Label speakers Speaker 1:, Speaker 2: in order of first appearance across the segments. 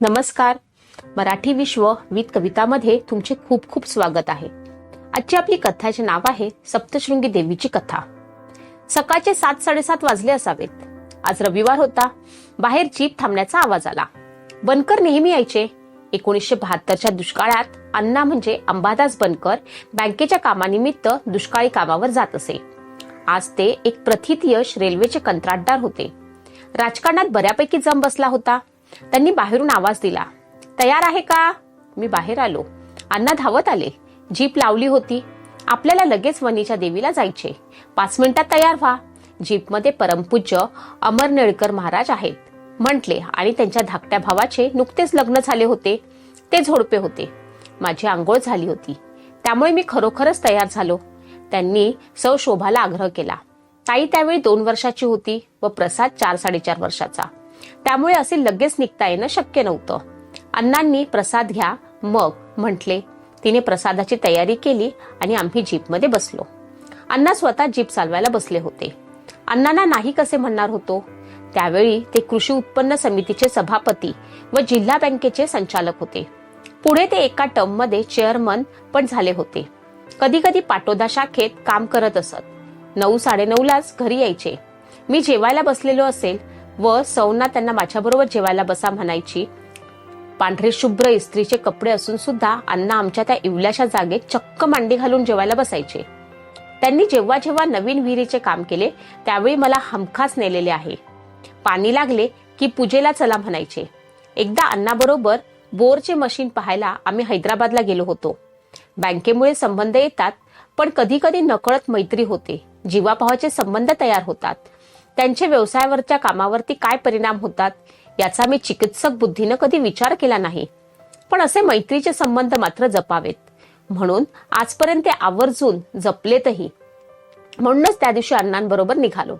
Speaker 1: नमस्कार. मराठी विश्व विथ कवितामध्ये तुमचे खूप खूप स्वागत आहे. आजची आपली कथाचे नाव आहे सप्तशृंगी देवीची कथा. सकाळचे 7:30 वाजले असावेत. आज रविवार होता. बाहेर जीप थांबण्याचा आवाज आला. बनकर नेहमी यायचे. 1972च्या दुष्काळात अण्णा म्हणजे अंबादास बनकर बँकेच्या कामानिमित्त दुष्काळी कामावर जात असे. आज ते एक प्रथित यश रेल्वेचे कंत्राटदार होते. राजकारणात बऱ्यापैकी जम बसला होता. त्यांनी बाहेरून आवाज दिला, तयार आहे का? मी बाहेर आलो. अण्णा धावत आले. जीप लावली होती. आपल्याला लगेच वणीच्या देवीला जायचे. 5 मिनिटात तयार व्हा. जीपमध्ये परमपूज्य अमरनेळकर महाराज आहेत म्हटले आणि त्यांच्या धाकट्या भावाचे नुकतेच लग्न झाले होते. ते झोडपे होते. माझी आंघोळ झाली होती. त्यामुळे मी खरोखरच तयार झालो. त्यांनी सौ शोभाला आग्रह केला. ताई त्यावेळी 2 वर्षाची होती व प्रसाद 4-4.5 वर्षाचा. त्यामुळे असे लगेच निघता येणं शक्य नव्हतं. अण्णांनी प्रसाद घ्या मग म्हटले. तिने प्रसादाची तयारी केली आणि आम्ही जीपमध्ये बसलो. अण्णा स्वतः जीप चालवायला बसले होते. अण्णांना नाही कसे म्हणणार होतो. त्यावेळी ते कृषी उत्पन्न समितीचे सभापती व जिल्हा बँकेचे संचालक होते. पुढे ते एका टर्ममध्ये चेअरमन पण झाले होते. कधी कधी पाटोदा शाखेत काम करत असत. 9-9:30लाच घरी यायचे. मी जेवायला बसलेलो असेल व सौना त्यांना माझ्याबरोबर जेवायला बसा म्हणायची. पांढरे शुभ्र इस्त्रीचे कपडे असून सुद्धा अण्णा आमच्या त्या इवल्याशा जागेत चक्क मांडी घालून जेवायला बसायचे. त्यांनी जेव्हा जेव्हा नवीन विहिरीचे काम केले त्यावेळी मला हमखास नेलेले आहे. पाणी लागले की पूजेला चला म्हणायचे. एकदा अण्णाबरोबर बोरचे मशीन पाहायला आम्ही हैदराबादला गेलो होतो. बँकेमुळे संबंध येतात पण कधी कधी नकळत मैत्री होते. जीवाभावाचे संबंध तयार होतात. त्यांचे व्यवसायावरच्या कामावरती काय परिणाम होतात याचा मी चिकित्सक बुद्धीनं कधी विचार केला नाही. पण असे मैत्रीचे संबंध मात्र जपावेत म्हणून आजपर्यंत ते आवर्जून जपलेतही. म्हणूनच त्या दिवशी अण्णांबरोबर निघालो.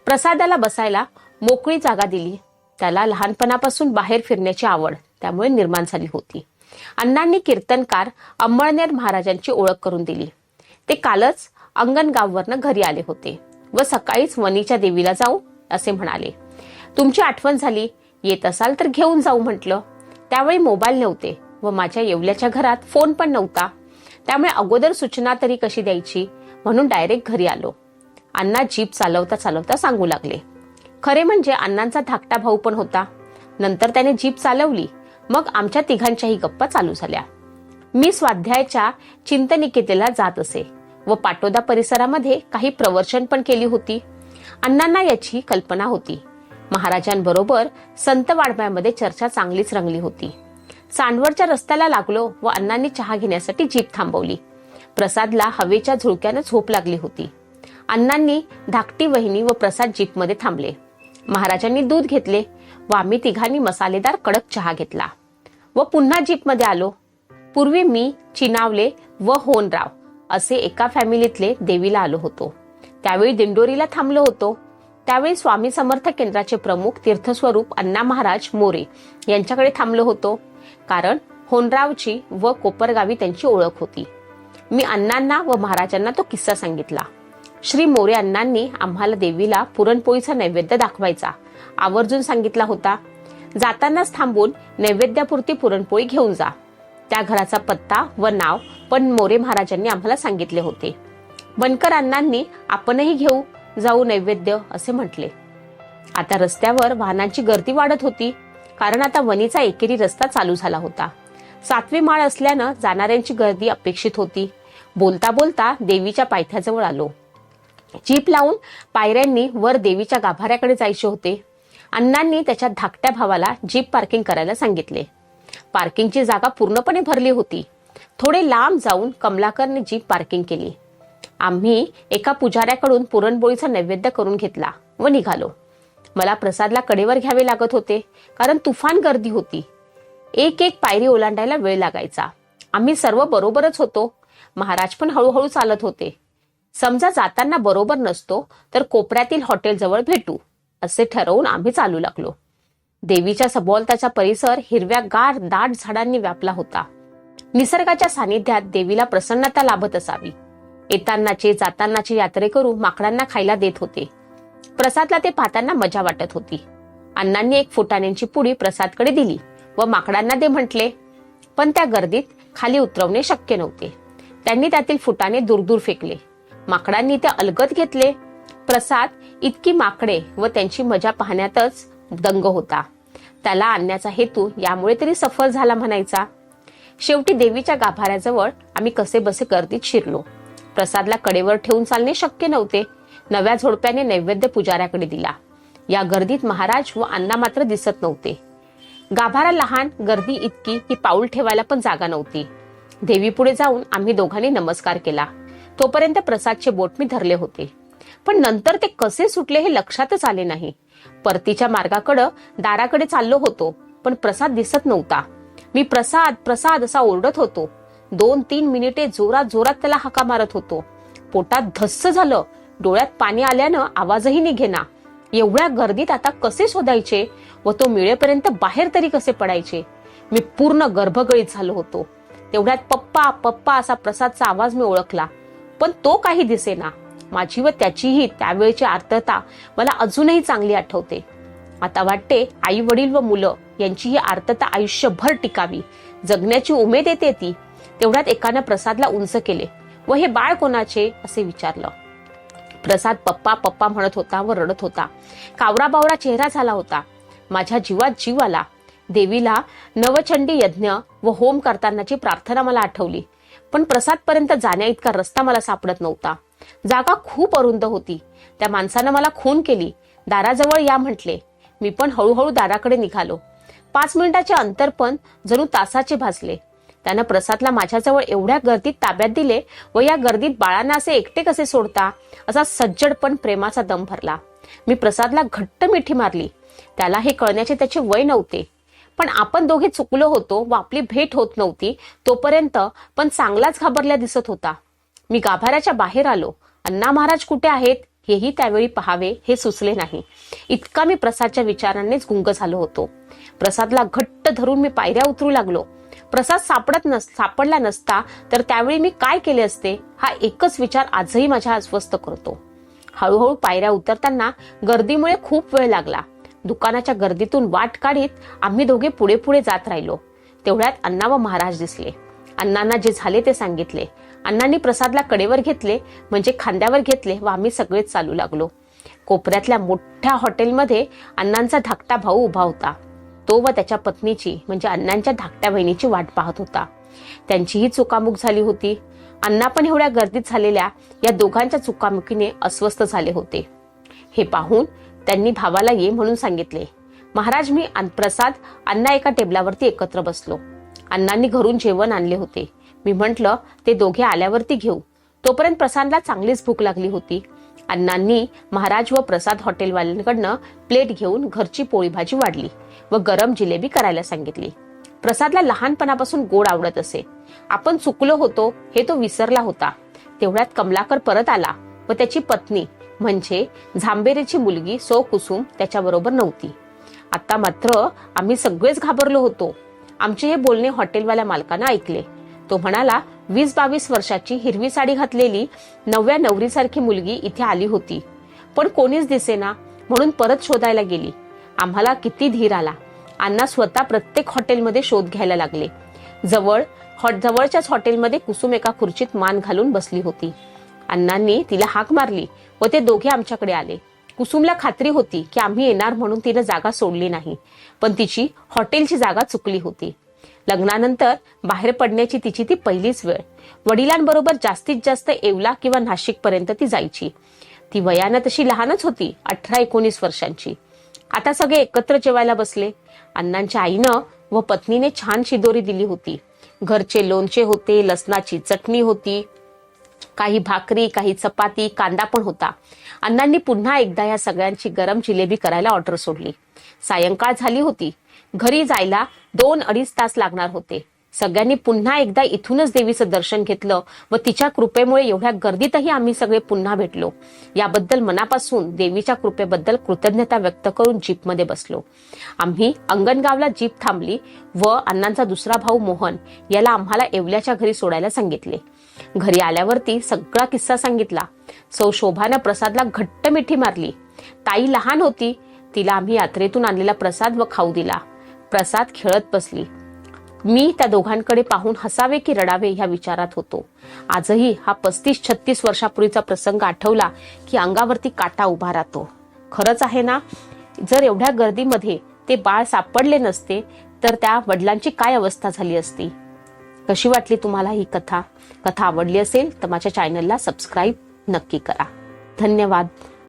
Speaker 1: प्रसादाला बसायला मोकळी जागा दिली. त्याला लहानपणापासून बाहेर फिरण्याची आवड त्यामुळे निर्माण झाली होती. अण्णांनी कीर्तनकार अंमळनेर महाराजांची ओळख करून दिली. ते कालच अंगणगाववरनं घरी आले होते व सकाळीच वणीच्या देवीला जाऊ असे म्हणाले. तुमची आठवण झाली. येत असाल तर घेऊन जाऊ म्हटलं. त्यावेळी मोबाईल नव्हते व माझ्या येवल्याच्या घरात फोन पण नव्हता. त्यामुळे अगोदर सूचना तरी कशी द्यायची म्हणून डायरेक्ट घरी आलो. अण्णा जीप चालवता चालवता सांगू लागले. खरे म्हणजे अण्णांचा धाकटा भाऊ पण होता. नंतर त्याने जीप चालवली. मग आमच्या तिघांच्याही गप्पा चालू झाल्या. मी स्वाध्यायाच्या चिंतनिकेतेला जात असे व पाटोदा परिसरामध्ये काही प्रवचन पण केली होती. अण्णांना याची कल्पना होती. महाराजांबरोबर संत वाडम्यामध्ये चर्चा चांगलीच रंगली होती. सांडवरच्या रस्त्याला लागलो व अण्णांनी चहा घेण्यासाठी जीप थांबवली. प्रसादला हवेच्या झुळक्यानं झोप लागली होती. अण्णांनी धाकटी वहिनी व प्रसाद जीपमध्ये थांबले. महाराजांनी दूध घेतले व आम्ही तिघांनी मसालेदार कडक चहा घेतला व पुन्हा जीपमध्ये आलो. पूर्वी मी, चिनावले व होनराव असे एका फॅमिलीतले देवीला आलो होतो. त्यावेळी दिंडोरीला थांबलो होतो. त्यावेळी स्वामी समर्थ केंद्राचे प्रमुख तीर्थस्वरूप अण्णा महाराज मोरे यांच्याकडे थांबलो होतो. कारण होनरावची व कोपरगावी त्यांची ओळख होती. मी अण्णांना व महाराजांना तो किस्सा सांगितला. श्री मोरे अण्णांनी आम्हाला देवीला पुरणपोळीचा नैवेद्य दाखवायचा आवर्जून सांगितला होता. जातानाच थांबून नैवेद्यापुरती पुरणपोळी घेऊन जा. त्या घराचा पत्ता व नाव पण मोरे महाराजांनी आम्हाला सांगितले होते. बनकर अण्णांनी आपणही घेऊ जाऊ नैवेद्य असे म्हटले. आता रस्त्यावर वाहनांची गर्दी वाढत होती. कारण आता वणीचा एकेरी रस्ता चालू झाला होता. 7वी माळ असल्यानं जाणाऱ्यांची गर्दी अपेक्षित होती. बोलता बोलता देवीच्या पायथ्याजवळ आलो. जीप लावून पायऱ्यांनी वर देवीच्या गाभाऱ्याकडे जायचे होते. अण्णांनी त्याच्या धाकट्या भावाला जीप पार्किंग करायला सांगितले. पार्किंगची जागा पूर्णपणे भरली होती. थोडे लांब जाऊन कमलाकरने जीप पार्किंग केली. आम्ही एका पुजाऱ्याकडून पुरणपोळीचा नैवेद्य करून घेतला व निघालो. मला प्रसादला कडेवर घ्यावे लागत होते कारण तुफान गर्दी होती. एक एक पायरी ओलांडायला वेळ लागायचा. आम्ही सर्व बरोबरच होतो. महाराज पण हळूहळू चालत होते. समजा जाताना बरोबर नसतो तर कोपऱ्यातील हॉटेलजवळ भेटू असे ठरवून आम्ही चालू लागलो. देवीच्या सभोवतालचा परिसर हिरव्यागार दाट झाडांनी व्यापला होता. निसर्गाच्या सानिध्यात देवीला प्रसन्नता लाभत असावी. येतानाचे जातानाचे यात्रेकरू माकडांना खायला देत होते. प्रसादला ते पाहताना मजा वाटत होती. अण्णांनी एक फुटाण्यांची पुडी प्रसादकडे दिली व माकडांना दे म्हटले, पण त्या गर्दीत खाली उतरवणे शक्य नव्हते. त्यांनी त्यातील फुटाणे दूर फेकले. माकडांनी ते अलगद घेतले. प्रसाद इतकी माकडे व त्यांची मजा पाहण्यातच दंग होता. त्याला आणण्याचा हेतू यामुळे तरी सफल झाला म्हणायचा. शेवटी देवीच्या गाभाऱ्याजवळ आम्ही कसेबसे गर्दीत शिरलो. प्रसादला कडेवर ठेवून चालणे शक्य नव्हते. नव्या झोडप्याने नैवेद्य पुजाऱ्याकडे दिला. या गर्दीत महाराज व अण्णा मात्र दिसत नव्हते. गाभारा लहान, गर्दी इतकी की पाऊल ठेवायला पण जागा नव्हती. देवीपुढे जाऊन आम्ही दोघांनी नमस्कार केला. तोपर्यंत प्रसादचे बोट मी धरले होते, पण नंतर ते कसे सुटले हे लक्षातच आले नाही. परतीच्या मार्गाकडे दाराकडे चाललो होतो, पण प्रसाद दिसत नव्हता. मी प्रसाद प्रसाद असा ओरडत होतो. 2-3 मिनिटे जोरात जोरात त्याला हाका मारत होतो. पोटात धस्स झालं. डोळ्यात पाणी आल्यानं आवाजही निघेना. एवढ्या गर्दीत आता कसे शोधायचे व तो मिळेपर्यंत बाहेर तरी कसे पडायचे. मी पूर्ण गर्भगळीत झालो होतो. तेवढ्यात पप्पा पप्पा असा प्रसादचा आवाज मी ओळखला, पण तो काही दिसेना. माझी व त्याचीही त्यावेळची आर्तता मला अजूनही चांगली आठवते. आता वाटते आई वडील व मुलं यांची ही आर्तता आयुष्यभर टिकावी, जगण्याची उमेद येते ती. तेवढ्यात एकानं प्रसादला उंच केले व हे बाळ कोणाचे असे विचारलं. प्रसाद पप्पा पप्पा म्हणत होता व रडत होता. कावरा बावरा चेहरा झाला होता. माझ्या जीवात जीव आला. देवीला नवचंडी यज्ञ व होम करतानाची प्रार्थना मला आठवली, पण प्रसादपर्यंत जाण्या इतका रस्ता मला सापडत नव्हता. जागा खूप अरुंद होती. त्या माणसानं मला खून केली. दाराजवळ या म्हटले. मी पण हळूहळू दाराकडे निघालो. 5 मिनिटाचे अंतर पण जणू तासाचे भासले. त्यानं प्रसादला माझ्याजवळ एवढ्या गर्दीत ताब्यात दिले व या गर्दीत बाळांना असे एकटे कसे सोडता असा सज्जडपण प्रेमाचा दम भरला. मी प्रसादला घट्ट मिठी मारली. त्याला हे कळण्याचे त्याचे वय नव्हते, पण आपण दोघे चुकलो होतो व आपली भेट होत नव्हती तोपर्यंत पण चांगलाच घाबरल्या दिसत होता. मी गाभाऱ्याच्या बाहेर आलो. अण्णा महाराज कुठे आहेत हेही त्यावेळी पहावे हे सुचले नाही. इतका मी प्रसादच्या विचारांनीच गुंग झालो होतो. प्रसादला घट्ट धरून मी पायऱ्या उतरू लागलो. प्रसाद सापडला नसता तर त्यावेळी मी काय केले असते हा एकच विचार आजही माझ्या अस्वस्थ करतो. हळूहळू पायऱ्या उतरताना गर्दीमुळे खूप वेळ लागला. दुकानाच्या गर्दीतून वाट काढीत आम्ही दोघे पुढे पुढे जात राहिलो. तेवढ्यात अण्णा व महाराज दिसले. अण्णांना जे झाले ते सांगितले. अण्णांनी प्रसादला कडेवर घेतले, म्हणजे खांद्यावर घेतले व आम्ही सगळेच चालू लागलो. कोपऱ्यातल्या मोठ्या हॉटेलमध्ये अण्णांचा धाकटा भाऊ उभा होता. तो व त्याच्या पत्नीची म्हणजे अण्णांच्या धाकट्या बहिणीची वाट पाहत होता. त्यांचीही चुकामुक झाली होती. अण्णा पण एवढ्या गर्दीत झालेल्या या दोघांच्या चुकामुकीने अस्वस्थ झाले होते. हे पाहून त्यांनी भावाला ये म्हणून सांगितले. महाराज मी प्रसाद अण्णा एका टेबलावरती एकत्र बसलो. अण्णांनी घरून जेवण आणले होते. मी म्हटलं ते दोघे आल्यावरती घेऊ. तोपर्यंत प्रसादला चांगलीच भूक लागली होती. अण्णांनी महाराज व प्रसाद हॉटेलवाल्यांकडनं प्लेट घेऊन घरची पोळी भाजी वाढली व गरम जिलेबी करायला सांगितली. प्रसादला लहानपणापासून गोड आवडत असे. आपण चुकलो होतो हे तो विसरला होता. तेवढ्यात कमलाकर परत आला व त्याची पत्नी म्हणजे झांबेरेची मुलगी सौ कुसुम त्याच्याबरोबर नव्हती. आता मात्र आम्ही सगळेच घाबरलो होतो. आमचे हे बोलणे हॉटेलवाल्या मालकानं ऐकले. तो म्हणाला 20-22 वर्षाची हिरवी साडी घातलेली नव्या नवरीसारखी मुलगी इथे आली होती, पण कोणीच दिसेना म्हणून परत शोधायला गेली. आम्हाला किती धीर आला. अण्णा स्वतः प्रत्येक हॉटेलमध्ये शोध घ्यायला लागले. जवळच्याच हॉटेलमध्ये कुसुम एका खुर्चीत मान घालून बसली होती. अण्णांनी तिला हाक मारली व ते दोघे आमच्याकडे आले. कुसुमला खात्री होती की आम्ही येणार म्हणून तिनं जागा सोडली नाही, पण तिची हॉटेलची जागा चुकली होती. लग्नानंतर बाहेर पडण्याची तिची ती पहिलीच वेळ. वडिलांबरोबर जास्तीत जास्त येवला किंवा नाशिक पर्यंत ती जायची. ती वयानं तशी लहानच होती, 18-19 वर्षांची. आता सगळे एकत्र जेवायला बसले. अण्णांच्या आईनं व पत्नीने छान शिदोरी दिली होती. घरचे लोणचे होते, लसणाची चटणी होती, काही भाकरी, काही चपाती, कांदा पण होता. अण्णांनी पुन्हा एकदा या सगळ्यांची गरम जिलेबी करायला ऑर्डर सोडली. सायंकाळ झाली होती. घरी जायला 2-2.5 तास लागणार होते. सगळ्यांनी पुन्हा एकदा इथूनच देवीचं दर्शन घेतलं व तिच्या कृपेमुळे एवढ्या गर्दीतही आम्ही सगळे पुन्हा भेटलो. याबद्दल मनापासून देवीच्या कृपेबद्दल कृतज्ञता व्यक्त करून जीपमध्ये बसलो. आम्ही अंगणगावला जीप थांबली व अण्णांचा दुसरा भाऊ मोहन याला आम्हाला येवल्याच्या घरी सोडायला सांगितले. घरी आल्यावरती सगळा किस्सा सांगितला. सौ शोभानं प्रसादला घट्ट मिठी मारली. ताई लहान होती. तिला आम्ही यात्रेतून आणलेला प्रसाद व खाऊ दिला. प्रसाद खेळत बसली. मी त्या दोघांकडे पाहून हसावे की रडावे ह्या विचारात होतो. आजही हा 35-36 वर्षापूर्वीचा प्रसंग आठवला की अंगावरती काटा उभा राहतो. खरंच आहे ना, जर एवढ्या गर्दीमध्ये ते बाळ सापडले नसते तर त्या वडिलांची काय अवस्था झाली असती. कशी वाटली तुम्हाला ही कथा आवडली असेल तर माझ्या चॅनलला सबस्क्राईब नक्की करा. धन्यवाद.